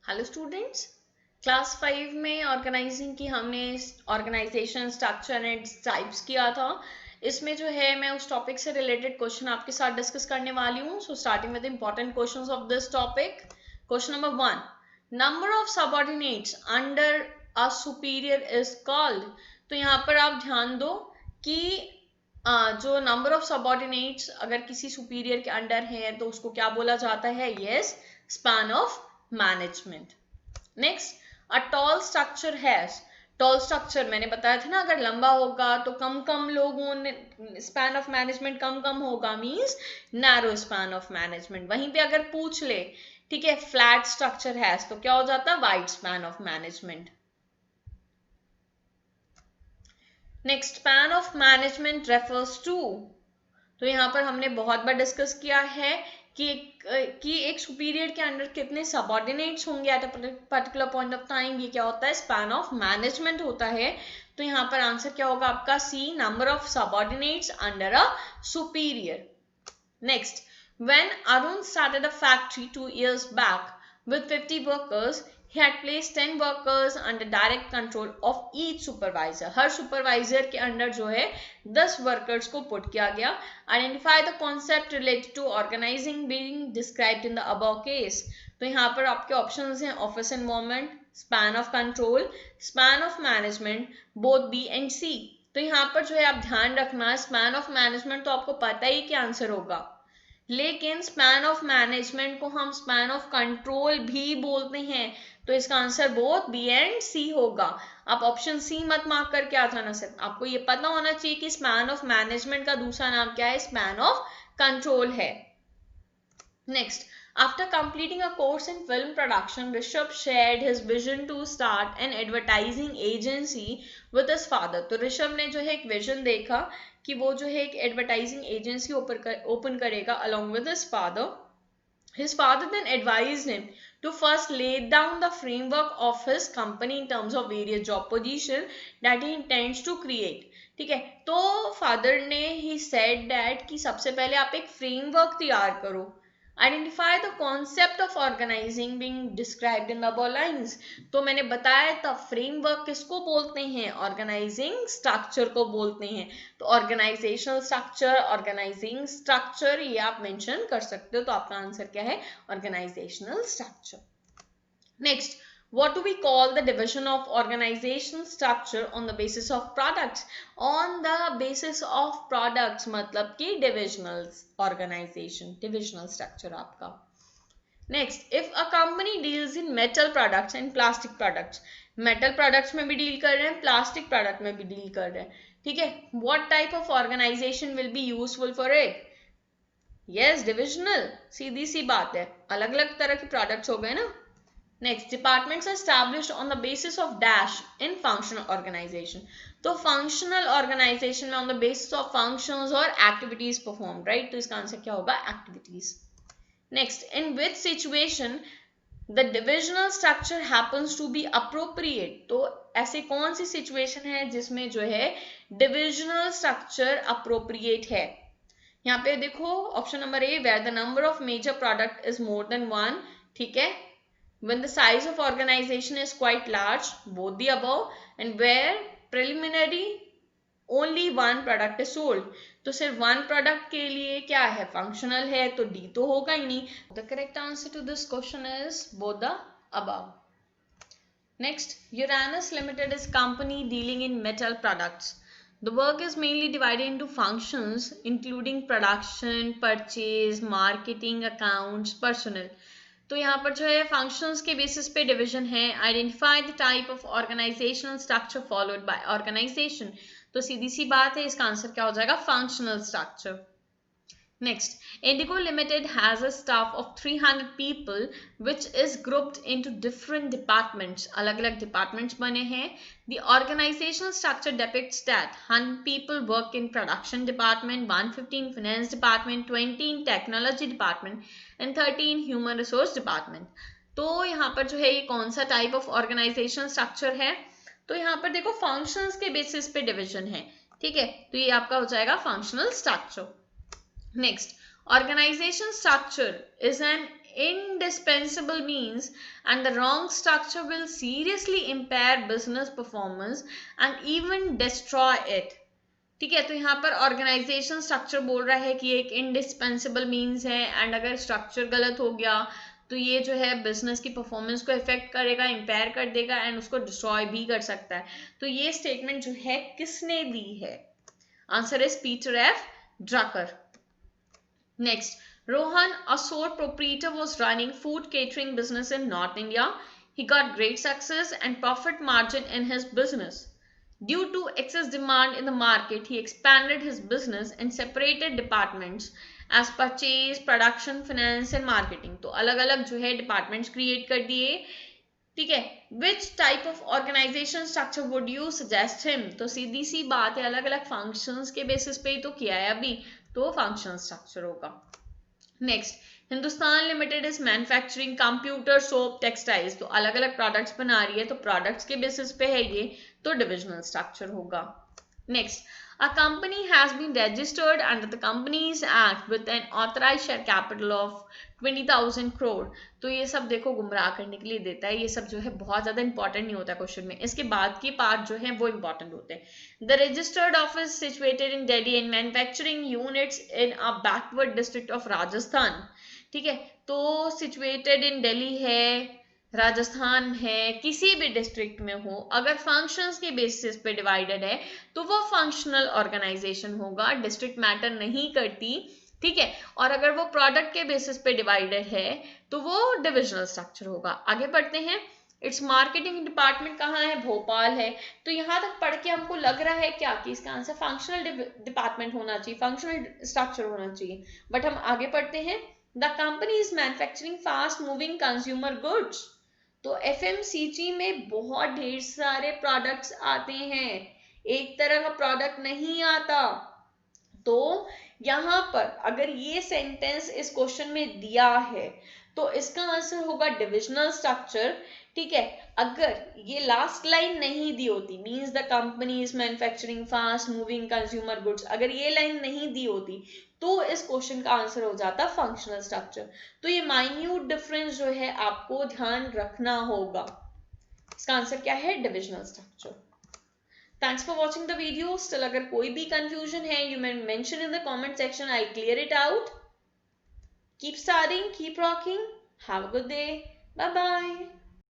Hello students, class 5 में organising की हमने ऑर्गेनाइजेशन स्ट्रक्चर एंड टाइप्स किया था। इसमें जो है मैं उस टॉपिक से रिलेटेड क्वेश्चन आपके साथ डिस्कस करने वाली हूँ। So starting with important questions of this topic. Question number 1, number of subordinates under a superior is called. तो यहाँ पर आप ध्यान दो कि जो नंबर ऑफ सबऑर्डिनेट्स अगर किसी सुपीरियर के अंडर है तो उसको क्या बोला जाता है? Yes, span of management. Next, a tall structure has. Tall structure मैंने बताया था ना, अगर लंबा होगा तो कम कम लोगों ने स्पैन ऑफ मैनेजमेंट कम कम होगा, means narrow span of management. वहीं पे अगर पूछ ले, ठीक है, फ्लैट स्ट्रक्चर हैज, तो क्या हो जाता है? Wide span of management. Next, span of management refers to. तो यहाँ पर हमने बहुत बार डिस्कस किया है कि एक सुपीरियर के अंडर कितने सबऑर्डिनेट्स होंगे at a particular point of time. ये क्या होता है? स्पैन ऑफ मैनेजमेंट होता है। तो यहाँ पर आंसर क्या होगा आपका? C, number of subordinates under a superior. Next, when Arun started a factory 2 years back with 50 workers, he had placed 10 workers under direct control of each supervisor. Her supervisor के under जो है 10 workers को put किया गया. Identify the concept related to organizing being described in the above case. तो यहाँ पर आपके options हैं office environment, span of control, span of management, both B and C. तो यहाँ पर जो है आप ध्यान रखना, स्पैन ऑफ मैनेजमेंट तो आपको पता ही क्या आंसर होगा, लेकिन स्पैन ऑफ मैनेजमेंट को हम स्पैन ऑफ कंट्रोल भी बोलते हैं। तो इसका आंसर बोथ बी एंड सी होगा। आप ऑप्शन सी मत मार्क करके आ जाना, सिर्फ आपको ये पता होना चाहिए कि स्पैन ऑफ मैनेजमेंट का दूसरा नाम क्या है? स्पैन ऑफ कंट्रोल है। Next, after completing a course in film production, Rishabh shared his vision to start an advertising agency with his father. तो ऋषभ ने जो है एक विजन देखा कि वो जो है एक एडवर्टाइजिंग एजेंसी ओपन करेगा along with his father. His father then advised him to first lay down the framework of his company in terms of various job position that he intends to create. ठीक है, तो father ने ही said that कि सबसे पहले आप एक framework तैयार करो. Identify the concept of organizing being described in the above lines. तो मैंने बताया था फ्रेमवर्क किसको बोलते हैं? ऑर्गेनाइजिंग स्ट्रक्चर को बोलते हैं। तो ऑर्गेनाइजेशनल स्ट्रक्चर, ऑर्गेनाइजिंग स्ट्रक्चर, ये आप मेंशन कर सकते हो। तो आपका आंसर क्या है? Organisational structure. Next, what do we call the division of organizational structure on the basis of products? On the basis of products मतलब कि divisional organization, divisional structure आपका। Next, if a company deals in metal products and plastic products, metal products में भी deal कर रहे हैं, plastic product में भी डील कर रहे हैं, ठीक है, what type of organization will be useful for it? Yes, divisional, सीधी सी बात है, अलग अलग तरह के products हो गए ना। Next, departments are established on the basis of dash in functional organization. तो functional organization में on the basis of functions और activities performed, right? तो इसका आंसर क्या होगा? activities. Next, in which situation the divisional structure happens to be appropriate? तो ऐसे कौन सी situation है जिसमें जो है divisional structure appropriate है? यहाँ पे देखो option number A, where the number of major product is more than one, ठीक है, when the size of organization is quite large, both the above, and where preliminary only one product is sold. तो सिर्फ one product के लिए क्या है? functional है, तो D तो होगा ही नहीं। The correct answer to this question is both the above. Next, Uranus Limited is company dealing in metal products. The work is mainly divided into functions including production, purchase, marketing, accounts, personnel. तो यहाँ पर जो है functions के basis पे division है। Identify the type of organisational structure followed by organisation. तो सीधी सी बात है, इसका आंसर क्या हो जाएगा? Functional structure. Next, Indigo Limited has a staff of 300 people which is grouped into different departments. अलग-अलग departments बने हैं. The organizational structure depicts that 100 people work in production department, 150 in finance department, 20 in technology department and 30 in human resource department. तो यहाँ पर जो है ये कौन सा type of organizational structure है? तो यहाँ पर देखो functions के basis पे division है, ठीक है, तो ये आपका हो जाएगा functional structure. Next, organization structure is an indispensable means and the wrong structure will seriously impair business performance and even destroy it. ठीक है, तो यहाँ पर ऑर्गेनाइजेशन स्ट्रक्चर बोल रहा है कि एक इंडिस्पेंसिबल मीन्स है एंड अगर स्ट्रक्चर गलत हो गया तो ये जो है बिजनेस की परफॉर्मेंस को इफेक्ट करेगा, इम्पेयर कर देगा एंड उसको डिस्ट्रॉय भी कर सकता है. तो ये स्टेटमेंट जो है किसने दी है? Answer is Peter F Drucker. Next, Rohan, a sole proprietor, was running food catering business in North India. He got great success and profit margin in his business. Due to excess demand in the market, he expanded his business and separated departments as purchase, production, finance and marketing. तो अलग अलग जो है departments create कर दिए. ठीक है, which type of organization structure would you suggest him? तो सीधी सी बात है, अलग अलग functions के basis पे ही तो किया है अभी, तो function structure होगा. Next, Hindustan limited is manufacturing computer, soap, textiles. तो अलग अलग प्रोडक्ट्स बना रही है, तो प्रोडक्ट्स के बेसिस पे है ये, तो डिविजनल स्ट्रक्चर होगा. Next, a company has been registered under the companies act with an authorised share capital of 20,000 crore. तो ये सब देखो गुमराह करने के लिए देता है, ये सब जो है बहुत ज्यादा इंपॉर्टेंट नहीं होता क्वेश्चन में, इसके बाद के पार्ट जो है वो इंपॉर्टेंट होते हैं. The registered office situated in Delhi and manufacturing units in a backward district of Rajasthan. ठीक है, तो सिचुएटेड इन दिल्ली है, राजस्थान है, किसी भी डिस्ट्रिक्ट में हो, अगर फंक्शंस के बेसिस पे डिवाइडेड है तो वो फंक्शनल ऑर्गेनाइजेशन होगा, डिस्ट्रिक्ट मैटर नहीं करती. ठीक है, और अगर वो प्रोडक्ट के बेसिस पे डिवाइडेड है तो वो डिविजनल स्ट्रक्चर होगा. आगे बढ़ते हैं. इट्स मार्केटिंग डिपार्टमेंट कहाँ है? भोपाल है. तो यहाँ तक पढ़ के हमको लग रहा है क्या कि इसका आंसर फंक्शनल डिपार्टमेंट होना चाहिए, फंक्शनल स्ट्रक्चर होना चाहिए. बट हम आगे पढ़ते हैं. The company is manufacturing fast moving consumer goods. तो एफएमसीजी में बहुत ढेर सारे प्रोडक्ट्स आते हैं, एक तरह का प्रोडक्ट नहीं आता. तो यहां पर अगर ये सेंटेंस इस क्वेश्चन में दिया है तो इसका आंसर होगा डिविजनल स्ट्रक्चर. ठीक है, अगर ये लास्ट लाइन नहीं दी होती, means the company is manufacturing fast moving consumer goods, अगर ये लाइन नहीं दी होती तो इस क्वेश्चन का आंसर हो जाता फंक्शनल स्ट्रक्चर. तो ये माइन्यूट डिफरेंस जो है आपको ध्यान रखना होगा. इसका आंसर क्या है? Divisional structure. Thanks for watching the video. Still अगर कोई भी confusion है, you may mention in the comment section. I'll clear it out. Keep studying, keep rocking. Have a good day. Bye bye.